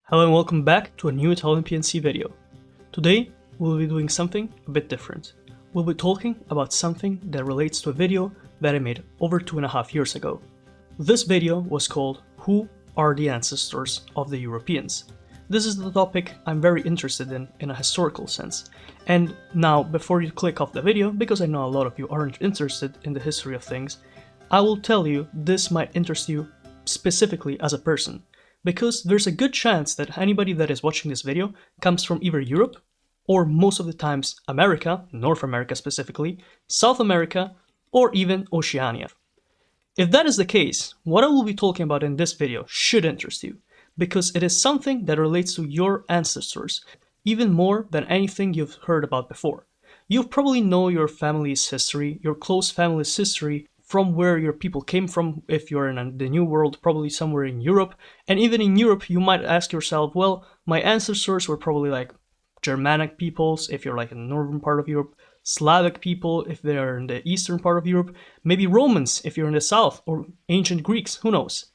Hello and welcome back to a new Italian PNC video. Today we'll be doing something a bit different. We'll be talking about something that relates to a video that I made over 2.5 years ago. This video was called Who are the ancestors of the Europeans? This is the topic I'm very interested in a historical sense. And now, before you click off the video, because I know a lot of you aren't interested in the history of things, I will tell you this might interest you specifically as a person. Because there's a good chance that anybody that is watching this video comes from either Europe, or most of the times America, North America specifically, South America, or even Oceania. If that is the case, what I will be talking about in this video should interest you, because it is something that relates to your ancestors, even more than anything you've heard about before. You probably know your family's history, your close family's history, from where your people came from. If you're in the New World, probably somewhere in Europe. And even in Europe, you might ask yourself, well, my ancestors were probably like Germanic peoples, if you're like in the northern part of Europe, Slavic people, if they're in the eastern part of Europe, maybe Romans, if you're in the south, or ancient Greeks, who knows.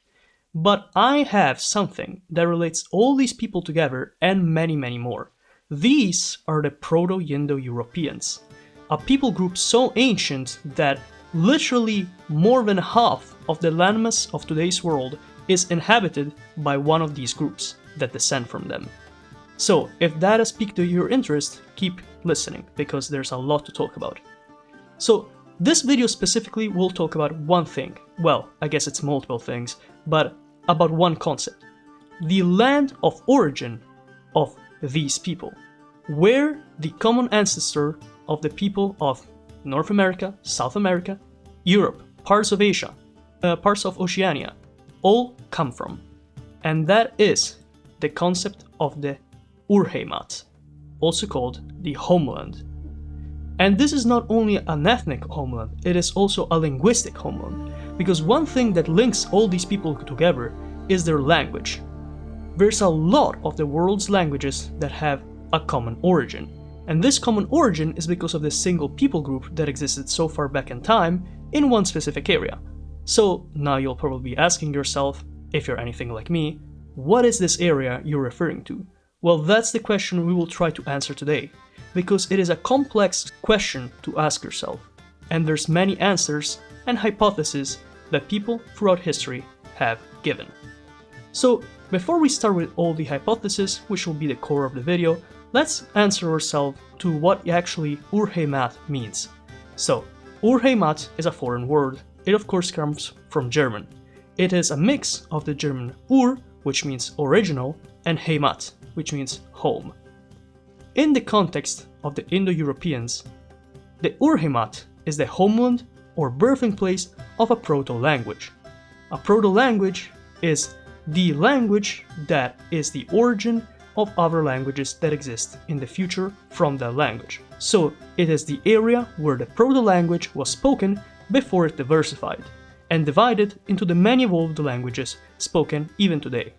But I have something that relates all these people together and many, many more. These are the proto-Indo-europeans, a people group so ancient that literally more than half of the landmass of today's world is inhabited by one of these groups that descend from them. So, if that has piqued your interest, keep listening, because there's a lot to talk about. So, this video specifically will talk about one thing. Well, I guess it's multiple things, but about one concept. The land of origin of these people. Where the common ancestor of the people of North America, South America, Europe, parts of Asia, parts of Oceania, all come from. And that is the concept of the Urheimat, also called the homeland. And this is not only an ethnic homeland, it is also a linguistic homeland, because one thing that links all these people together is their language. There's a lot of the world's languages that have a common origin. And this common origin is because of this single people group that existed so far back in time in one specific area. So now you'll probably be asking yourself, if you're anything like me, what is this area you're referring to? Well, that's the question we will try to answer today, because it is a complex question to ask yourself, and there's many answers and hypotheses that people throughout history have given. So before we start with all the hypotheses, which will be the core of the video, let's answer ourselves to what actually Urheimat means. So, Urheimat is a foreign word. It of course comes from German. It is a mix of the German Ur, which means original, and Heimat, which means home. In the context of the Indo-Europeans, the Urheimat is the homeland or birthing place of a proto-language. A proto-language is the language that is the origin of other languages that exist in the future from that language. So it is the area where the proto-language was spoken before it diversified, and divided into the many evolved languages spoken even today.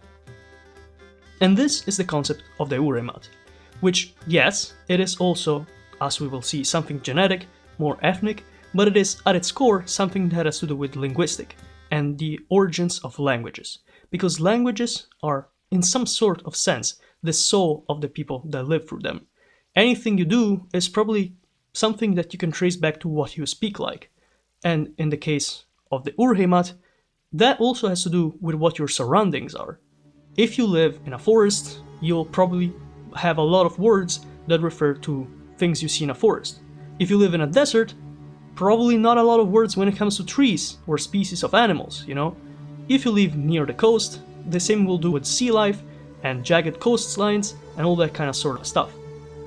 And this is the concept of the Urheimat, which, yes, it is also, as we will see, something genetic, more ethnic, but it is at its core something that has to do with linguistic and the origins of languages, because languages are, in some sort of sense, the soul of the people that live through them. Anything you do is probably something that you can trace back to what you speak like. And in the case of the Urheimat, that also has to do with what your surroundings are. If you live in a forest, you'll probably have a lot of words that refer to things you see in a forest. If you live in a desert, probably not a lot of words when it comes to trees or species of animals, you know? If you live near the coast, the same will do with sea life and jagged coastlines and all that kind of sort of stuff.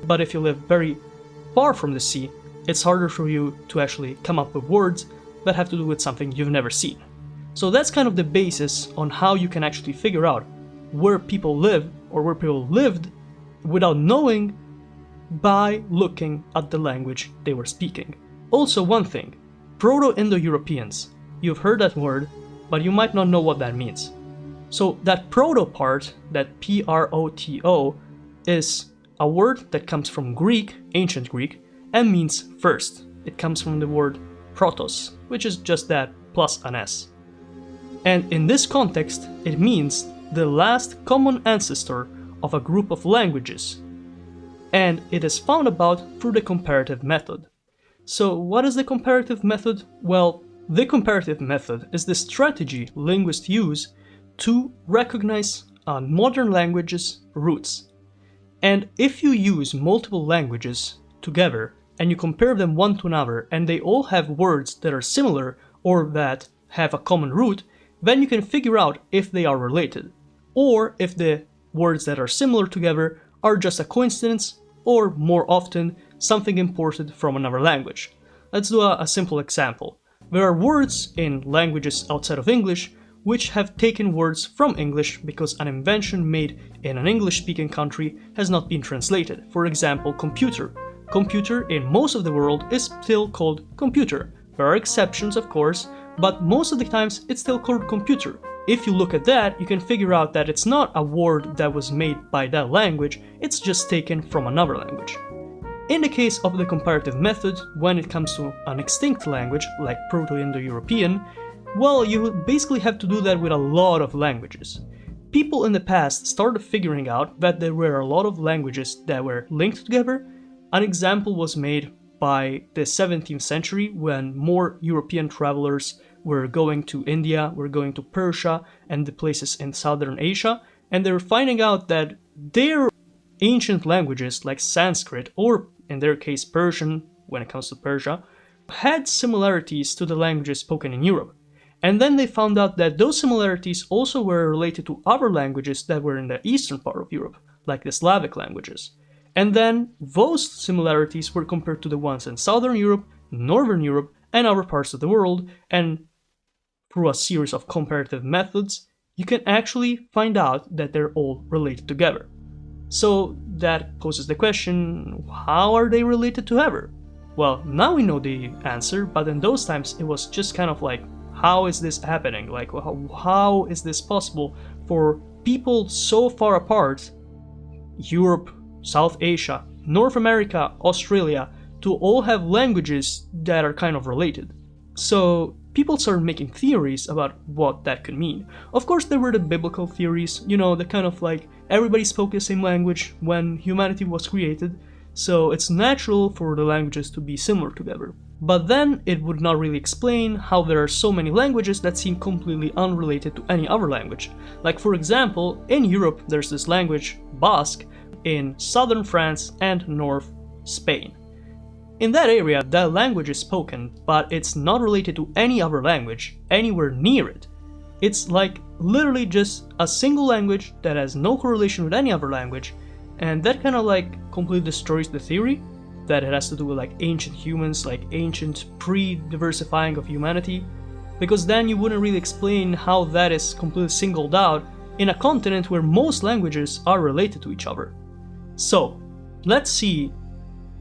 But if you live very far from the sea, it's harder for you to actually come up with words that have to do with something you've never seen. So that's kind of the basis on how you can actually figure out where people live or where people lived without knowing, by looking at the language they were speaking. Also, one thing, proto-Indo-europeans. You've heard that word, but you might not know what that means. So that proto part, that P-R-O-T-O, is a word that comes from Greek, ancient Greek, and means first. It comes from the word protos, which is just that plus an S. And in this context, it means the last common ancestor of a group of languages, and it is found about through the comparative method. So what is the comparative method? Well, the comparative method is the strategy linguists use to recognize a modern language's roots. And if you use multiple languages together and you compare them one to another and they all have words that are similar or that have a common root, then you can figure out if they are related, or if the words that are similar together are just a coincidence or, more often, something imported from another language. Let's do a simple example. There are words in languages outside of English which have taken words from English because an invention made in an English-speaking country has not been translated. For example, computer. Computer in most of the world is still called computer. There are exceptions, of course, but most of the times it's still called computer. If you look at that, you can figure out that it's not a word that was made by that language, it's just taken from another language. In the case of the comparative method, when it comes to an extinct language like proto-Indo-European, well, you basically have to do that with a lot of languages. People in the past started figuring out that there were a lot of languages that were linked together. An example was made by the 17th century when more European travelers were going to India, were going to Persia and the places in Southern Asia, and they were finding out that their ancient languages like Sanskrit, or in their case Persian when it comes to Persia, had similarities to the languages spoken in Europe. And then they found out that those similarities also were related to other languages that were in the eastern part of Europe, like the Slavic languages. And then those similarities were compared to the ones in Southern Europe, Northern Europe, and other parts of the world, and through a series of comparative methods, you can actually find out that they're all related together. So that poses the question, how are they related together? Well, now we know the answer, but in those times it was just kind of like, how is this happening? Like, how is this possible for people so far apart, Europe, South Asia, North America, Australia, to all have languages that are kind of related? So people started making theories about what that could mean. Of course, there were the biblical theories, you know, the kind of like everybody spoke the same language when humanity was created, so it's natural for the languages to be similar together. But then it would not really explain how there are so many languages that seem completely unrelated to any other language. Like, for example, in Europe there's this language, Basque, in southern France and north Spain. In that area, that language is spoken, but it's not related to any other language anywhere near it. It's like literally just a single language that has no correlation with any other language, and that kind of like completely destroys the theory that it has to do with like ancient humans, like ancient pre-diversifying of humanity, because then you wouldn't really explain how that is completely singled out in a continent where most languages are related to each other. So let's see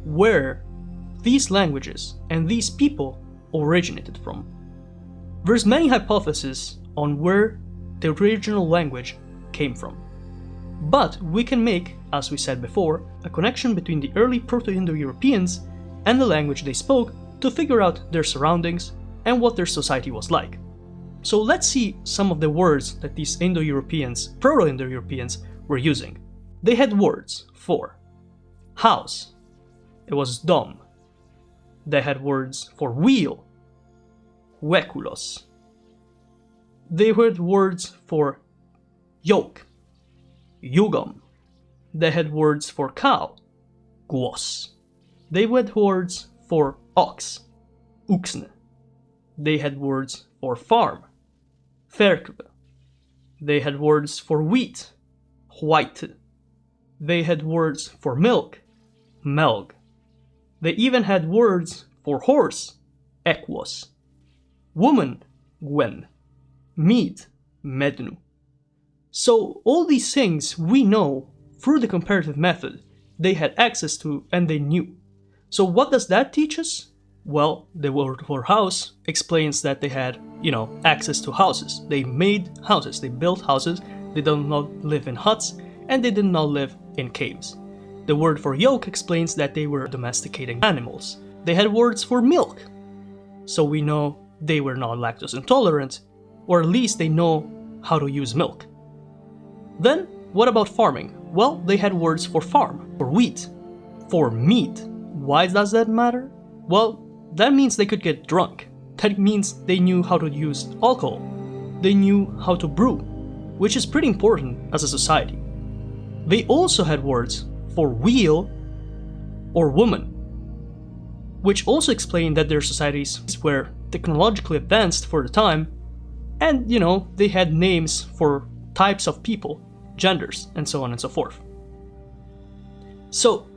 where these languages and these people originated from. There's many hypotheses on where the original language came from. But we can make, as we said before, a connection between the early proto-Indo-Europeans and the language they spoke to figure out their surroundings and what their society was like. So let's see some of the words that these Indo-Europeans, proto-Indo-Europeans, were using. They had words for house, it was dom. They had words for wheel, hueculos. They had words for yoke, Yugom. They had words for cow, guos. They had words for ox, uxne. They had words for farm, ferkve. They had words for wheat, white. They had words for milk, melg. They even had words for horse, equos. Woman, gwen. Meat, mednu. So all these things we know through the comparative method, they had access to and they knew. So what does that teach us? Well, the word for house explains that they had, access to houses. They made houses, they built houses, they did not live in huts, and they did not live in caves. The word for yoke explains that they were domesticating animals. They had words for milk, so we know they were not lactose intolerant, or at least they know how to use milk. Then, what about farming? Well, they had words for farm, for wheat, for meat. Why does that matter? Well, that means they could get drunk. That means they knew how to use alcohol. They knew how to brew, which is pretty important as a society. They also had words for wheel or woman, which also explained that their societies were technologically advanced for the time, and they had names for types of people, genders, and so on and so forth. So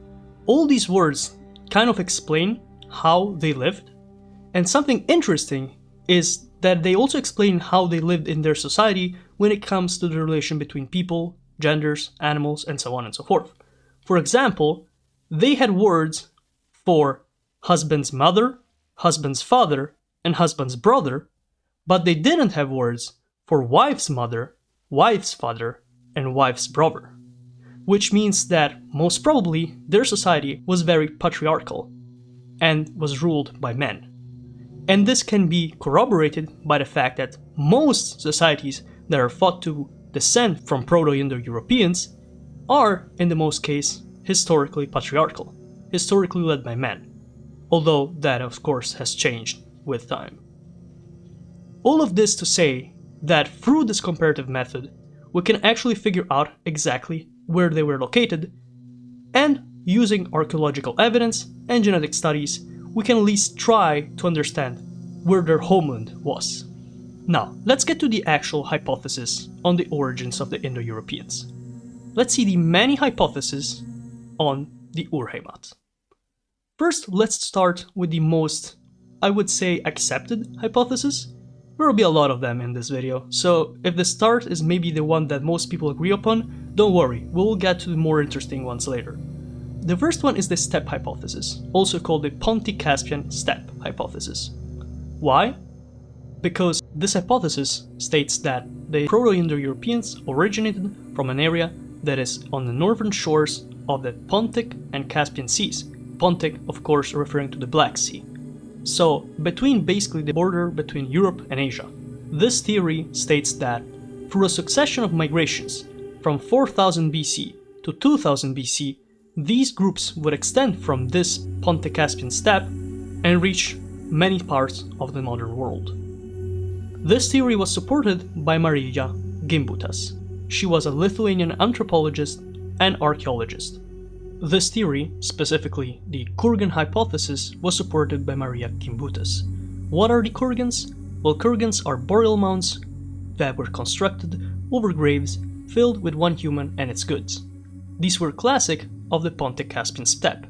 all these words kind of explain how they lived, and something interesting is that they also explain how they lived in their society when it comes to the relation between people, genders, animals, and so on and so forth. For example, they had words for husband's mother, husband's father, and husband's brother, but they didn't have words for wife's mother, wife's father, and wife's brother. Which means that most probably their society was very patriarchal and was ruled by men. And this can be corroborated by the fact that most societies that are thought to descend from proto-Indo-Europeans are, in the most case, historically patriarchal, historically led by men, although that of course has changed with time. All of this to say that through this comparative method, we can actually figure out exactly where they were located, and using archaeological evidence and genetic studies, we can at least try to understand where their homeland was. Now, let's get to the actual hypothesis on the origins of the Indo-Europeans. Let's see the many hypotheses on the Urheimat. First, let's start with the most, I would say, accepted hypothesis. There will be a lot of them in this video, so if the start is maybe the one that most people agree upon, don't worry, we will get to the more interesting ones later. The first one is the steppe hypothesis, also called the Pontic-Caspian steppe hypothesis. Why? Because this hypothesis states that the proto-Indo-Europeans originated from an area that is on the northern shores of the Pontic and Caspian seas, Pontic of course referring to the Black Sea. So between basically the border between Europe and Asia. This theory states that through a succession of migrations from 4000 BC to 2000 BC, these groups would extend from this Pontic-Caspian steppe and reach many parts of the modern world. This theory was supported by Maria Gimbutas. She was a Lithuanian anthropologist and archaeologist. This theory, specifically the Kurgan hypothesis, was supported by Maria Gimbutas. What are the kurgans? Well, kurgans are burial mounds that were constructed over graves filled with one human and its goods. These were classic of the Pontic-Caspian steppe,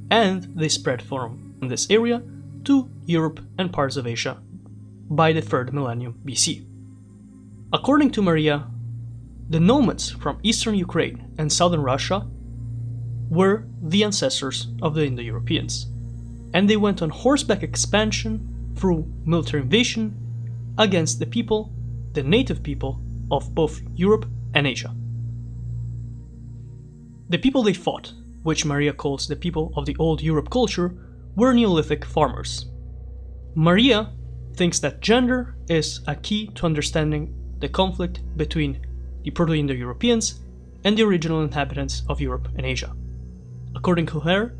and they spread from this area to Europe and parts of Asia by the 3rd millennium BC. According to Maria, the nomads from eastern Ukraine and southern Russia were the ancestors of the Indo-Europeans, and they went on horseback expansion through military invasion against the people, the native people of both Europe and Asia. The people they fought, which Maria calls the people of the old Europe culture, were Neolithic farmers. Maria thinks that gender is a key to understanding the conflict between the proto-Indo-Europeans and the original inhabitants of Europe and Asia. According to her,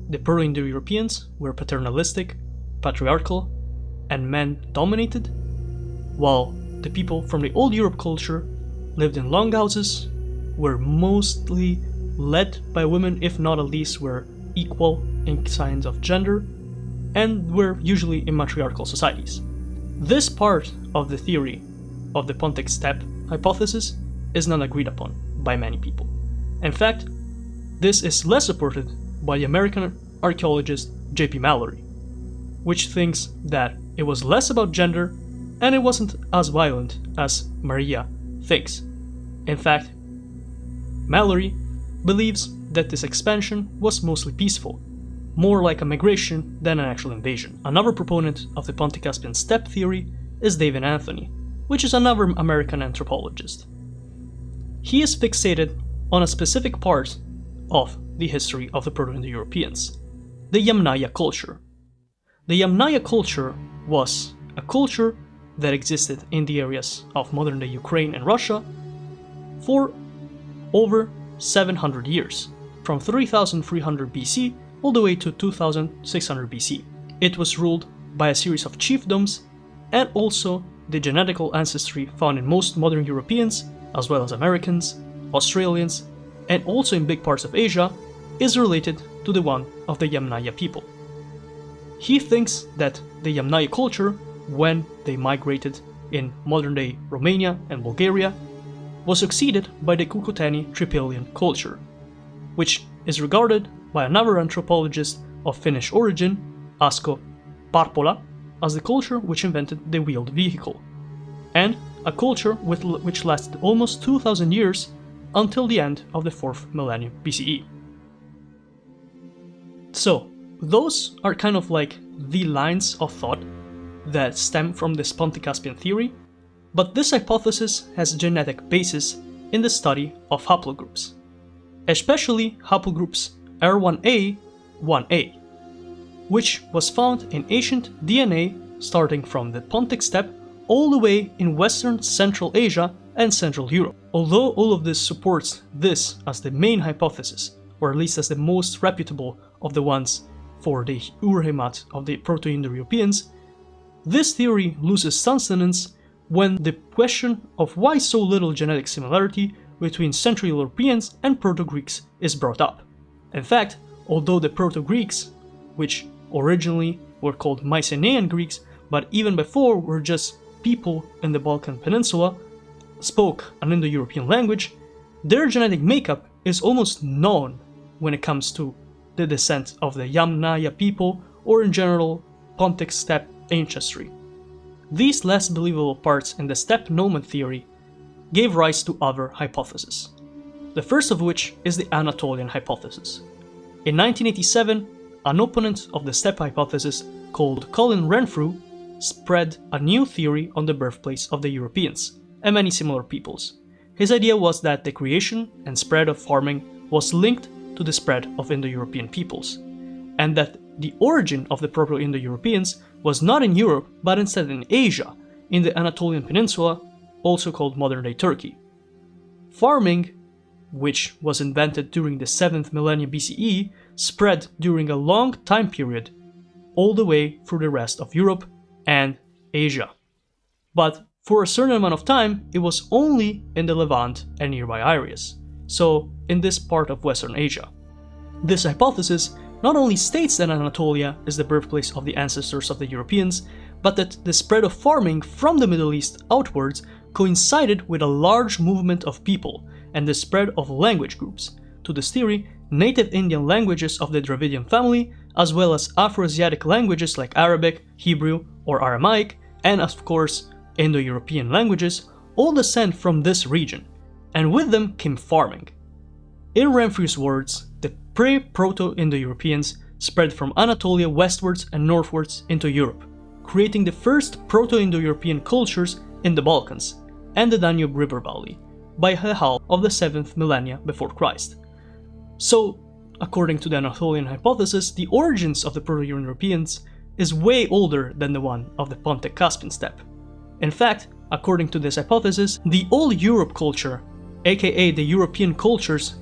the proto-Indo-Europeans were paternalistic, patriarchal, and men-dominated, while the people from the old Europe culture lived in longhouses, were mostly led by women, if not at least were equal in signs of gender, and were usually in matriarchal societies. This part of the theory of the Pontic steppe hypothesis is not agreed upon by many people. In fact, this is less supported by the American archaeologist J.P. Mallory, which thinks that it was less about gender and it wasn't as violent as Maria thinks. In fact, Mallory believes that this expansion was mostly peaceful, more like a migration than an actual invasion. Another proponent of the Pontic-Caspian steppe theory is David Anthony, which is another American anthropologist. He is fixated on a specific part of the history of the proto-Indo-Europeans, the Yamnaya culture. The Yamnaya culture was a culture that existed in the areas of modern-day Ukraine and Russia for over 700 years, from 3300 BC all the way to 2600 BC. It was ruled by a series of chiefdoms, and also the genetical ancestry found in most modern Europeans, as well as Americans, Australians, and also in big parts of Asia, is related to the one of the Yamnaya people. He thinks that the Yamnaya culture, when they migrated in modern-day Romania and Bulgaria, was succeeded by the Cucuteni-Tripilian culture, which is regarded by another anthropologist of Finnish origin, Asko Parpola, as the culture which invented the wheeled vehicle, and a culture which lasted almost 2000 years until the end of the 4th millennium BCE. So, those are kind of like the lines of thought that stem from this Pontic-Caspian theory, but this hypothesis has a genetic basis in the study of haplogroups, especially haplogroups R1a, 1a, which was found in ancient DNA starting from the Pontic steppe all the way in Western Central Asia and Central Europe. Although all of this supports this as the main hypothesis, or at least as the most reputable of the ones for the Urheimat of the proto-Indo-europeans, this theory loses sustenance when the question of why so little genetic similarity between Central Europeans and Proto-Greeks is brought up. In fact, although the Proto-Greeks, which originally were called Mycenaean Greeks, but even before were just people in the Balkan Peninsula, spoke an Indo-European language, their genetic makeup is almost known when it comes to the descent of the Yamnaya people, or in general Pontic steppe ancestry. These less believable parts in the steppe nomad theory gave rise to other hypotheses, the first of which is the Anatolian Hypothesis. In 1987, an opponent of the steppe hypothesis called Colin Renfrew spread a new theory on the birthplace of the Europeans and many similar peoples. His idea was that the creation and spread of farming was linked to the spread of Indo-European peoples, and that the origin of the proto-Indo-Europeans was not in Europe but instead in Asia, in the Anatolian Peninsula, also called modern-day Turkey. Farming, which was invented during the 7th millennium BCE, spread during a long time period, all the way through the rest of Europe and Asia. But for a certain amount of time, it was only in the Levant and nearby areas, so in this part of Western Asia. This hypothesis not only states that Anatolia is the birthplace of the ancestors of the Europeans, but that the spread of farming from the Middle East outwards coincided with a large movement of people and the spread of language groups. To this theory, native Indian languages of the Dravidian family, as well as Afroasiatic languages like Arabic, Hebrew, or Aramaic, and of course Indo-European languages, all descend from this region, and with them came farming. In Renfrew's words, the pre-proto-Indo-Europeans spread from Anatolia westwards and northwards into Europe, creating the first proto-Indo-European cultures in the Balkans and the Danube River Valley by the half of the 7th millennia before Christ. So, according to the Anatolian hypothesis, the origins of the proto-Europeans is way older than the one of the Pontic-Caspian steppe. In fact, according to this hypothesis, the old Europe culture, aka the European cultures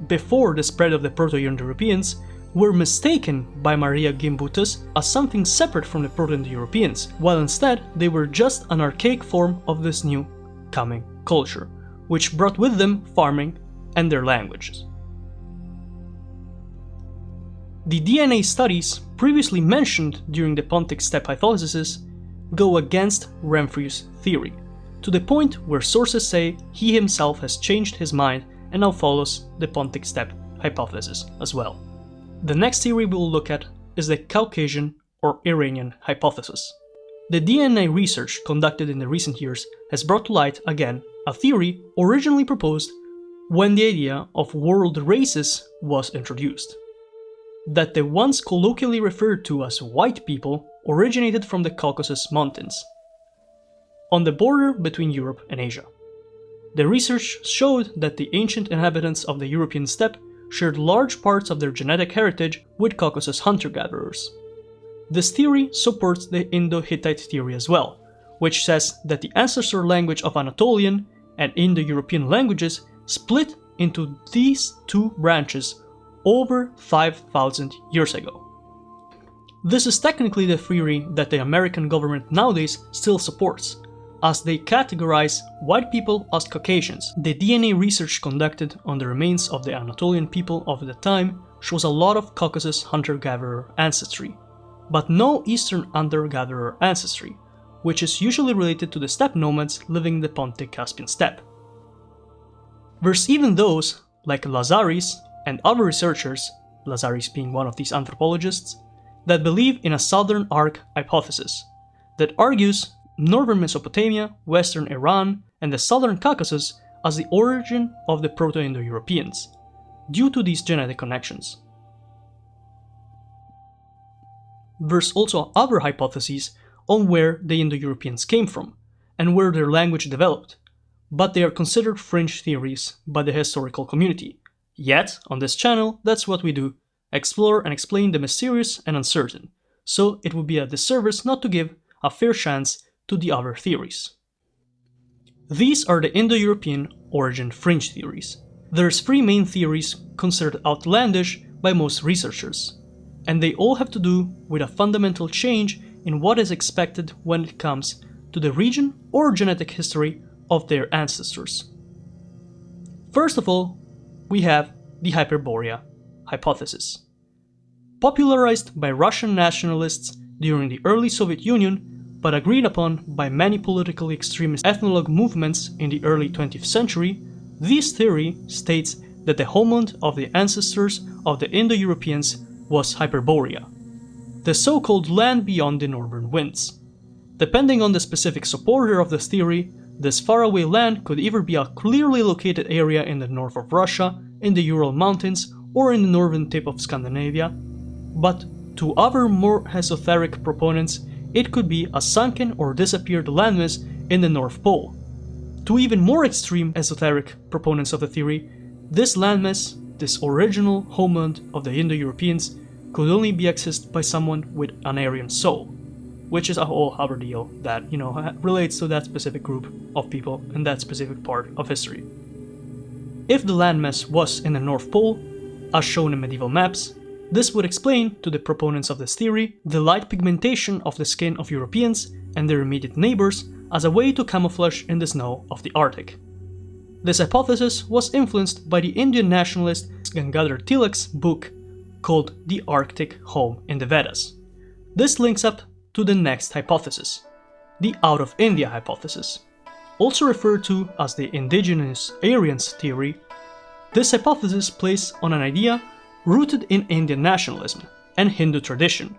before the spread of the proto-Indo-Europeans, were mistaken by Maria Gimbutas as something separate from the proto-Indo-Europeans, while instead they were just an archaic form of this new coming culture, which brought with them farming and their languages. The DNA studies previously mentioned during the Pontic steppe hypothesis go against Renfrew's theory, to the point where sources say he himself has changed his mind and now follows the Pontic steppe hypothesis as well. The next theory we will look at is the Caucasian or Iranian hypothesis. The DNA research conducted in the recent years has brought to light again a theory originally proposed when the idea of world races was introduced, that the once colloquially referred to as white people originated from the Caucasus Mountains, on the border between Europe and Asia. The research showed that the ancient inhabitants of the European steppe shared large parts of their genetic heritage with Caucasus hunter-gatherers. This theory supports the Indo-Hittite theory as well, which says that the ancestor language of Anatolian and Indo-European languages split into these two branches over 5,000 years ago. This is technically the theory that the American government nowadays still supports, as they categorize white people as Caucasians. The DNA research conducted on the remains of the Anatolian people of the time shows a lot of Caucasus hunter-gatherer ancestry, but no Eastern hunter-gatherer ancestry, which is usually related to the steppe nomads living in the Pontic Caspian steppe. There's even those, like Lazaris and other researchers, Lazaris being one of these anthropologists, that believe in a southern arc hypothesis, that argues northern Mesopotamia, western Iran, and the southern Caucasus as the origin of the proto-Indo-Europeans, due to these genetic connections. There's also other hypotheses on where the Indo-Europeans came from, and where their language developed, but they are considered fringe theories by the historical community. Yet, on this channel, that's what we do, explore and explain the mysterious and uncertain, so it would be a disservice not to give a fair chance to the other theories. These are the Indo-European origin fringe theories. There's three main theories considered outlandish by most researchers, and they all have to do with a fundamental change in what is expected when it comes to the region or genetic history of their ancestors. First of all, we have the Hyperborea hypothesis. Popularized by Russian nationalists during the early Soviet Union, but agreed upon by many politically extremist ethnologue movements in the early 20th century, this theory states that the homeland of the ancestors of the Indo-Europeans was Hyperborea, the so-called land beyond the northern winds. Depending on the specific supporter of this theory, this faraway land could either be a clearly located area in the north of Russia, in the Ural Mountains, or in the northern tip of Scandinavia, but to other more esoteric proponents, it could be a sunken or disappeared landmass in the North Pole. To even more extreme esoteric proponents of the theory, this landmass, this original homeland of the Indo-Europeans, could only be accessed by someone with an Aryan soul, which is a whole other deal that, relates to that specific group of people and that specific part of history. If the landmass was in the North Pole, as shown in medieval maps, this would explain, to the proponents of this theory, the light pigmentation of the skin of Europeans and their immediate neighbors as a way to camouflage in the snow of the Arctic. This hypothesis was influenced by the Indian nationalist Gangadhar Tilak's book called The Arctic Home in the Vedas. This links up to the next hypothesis, the Out of India hypothesis. Also referred to as the indigenous Aryans theory, this hypothesis plays on an idea rooted in Indian nationalism and Hindu tradition,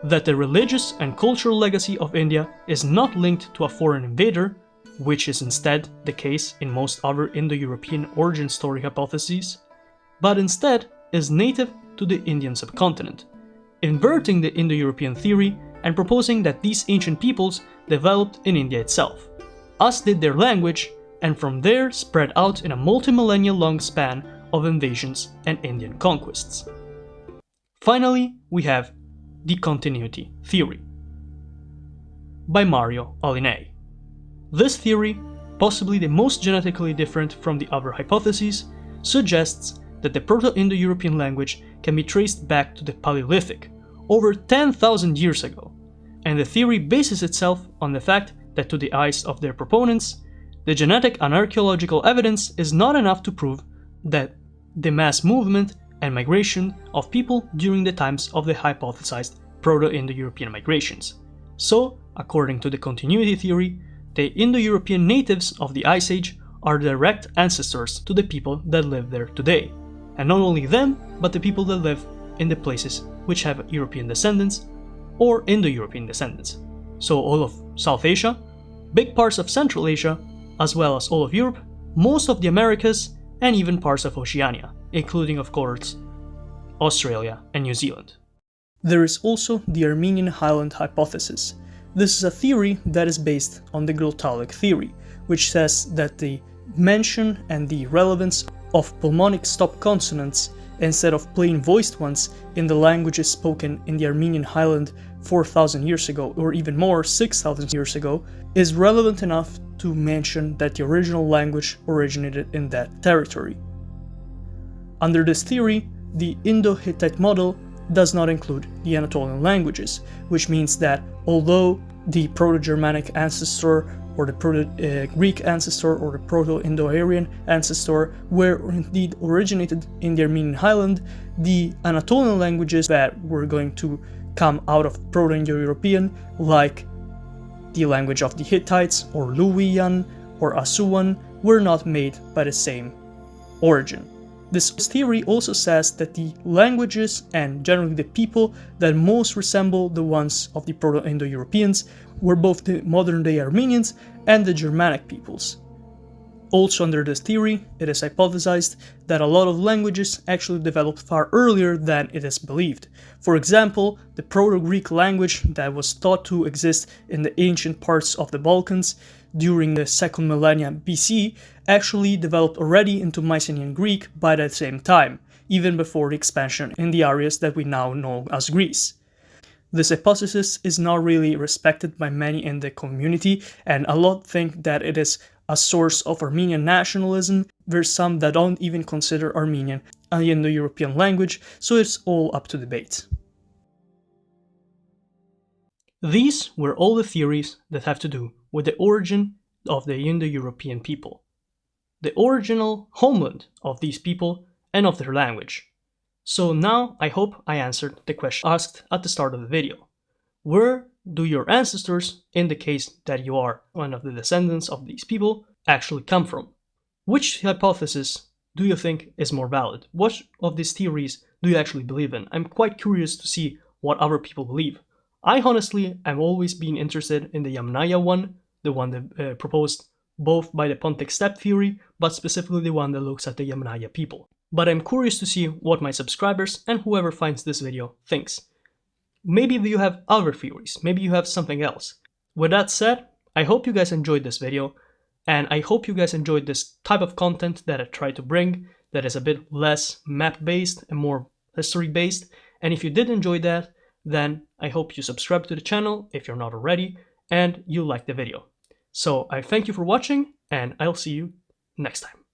that the religious and cultural legacy of India is not linked to a foreign invader, which is instead the case in most other Indo-European origin story hypotheses, but instead is native to the Indian subcontinent, inverting the Indo-European theory and proposing that these ancient peoples developed in India itself, as did their language, and from there spread out in a multi-millennia long span of invasions and Indian conquests. Finally, we have the continuity theory by Mario Alinei. This theory, possibly the most genetically different from the other hypotheses, suggests that the proto-Indo-European language can be traced back to the Paleolithic, over 10,000 years ago, and the theory bases itself on the fact that to the eyes of their proponents, the genetic and archaeological evidence is not enough to prove that the mass movement and migration of people during the times of the hypothesized proto-Indo-European migrations. So, according to the continuity theory, the Indo-European natives of the Ice Age are direct ancestors to the people that live there today, and not only them, but the people that live in the places which have European descendants or Indo-European descendants. So all of South Asia, big parts of Central Asia, as well as all of Europe, most of the Americas, and even parts of Oceania, including of course Australia and New Zealand. There is also the Armenian Highland hypothesis. This is a theory that is based on the glottalic theory, which says that the mention and the relevance of pulmonic stop consonants instead of plain voiced ones in the languages spoken in the Armenian Highland 4,000 years ago, or even more, 6,000 years ago, is relevant enough to mention that the original language originated in that territory. Under this theory, the Indo-Hittite model does not include the Anatolian languages, which means that although the Proto-Germanic ancestor or the Proto-Greek ancestor or the Proto-Indo-Aryan ancestor were indeed originated in the Armenian highland, the Anatolian languages that were going to come out of Proto-Indo-European, like the language of the Hittites or Luwian or Assuan, were not made by the same origin. This theory also says that the languages and generally the people that most resemble the ones of the proto-Indo-Europeans were both the modern-day Armenians and the Germanic peoples. Also under this theory, it is hypothesized that a lot of languages actually developed far earlier than it is believed. For example, the Proto-Greek language that was thought to exist in the ancient parts of the Balkans during the 2nd millennia BC actually developed already into Mycenaean Greek by that same time, even before the expansion in the areas that we now know as Greece. This hypothesis is not really respected by many in the community, and a lot think that it is a source of Armenian nationalism. There's some that don't even consider Armenian an Indo-European language, so it's all up to debate. These were all the theories that have to do with the origin of the Indo-European people, the original homeland of these people and of their language. So now I hope I answered the question asked at the start of the video. Where do your ancestors, in the case that you are one of the descendants of these people, actually come from? Which hypothesis do you think is more valid? What of these theories do you actually believe in? I'm quite curious to see what other people believe. I honestly am always been interested in the Yamnaya one, the one that proposed both by the Pontic steppe theory, but specifically the one that looks at the Yamnaya people. But I'm curious to see what my subscribers and whoever finds this video thinks. Maybe you have other theories, maybe you have something else. With that said, I hope you guys enjoyed this video, and I hope you guys enjoyed this type of content that I try to bring, that is a bit less map-based and more history-based. And if you did enjoy that, then I hope you subscribe to the channel if you're not already, and you like the video. So I thank you for watching, and I'll see you next time.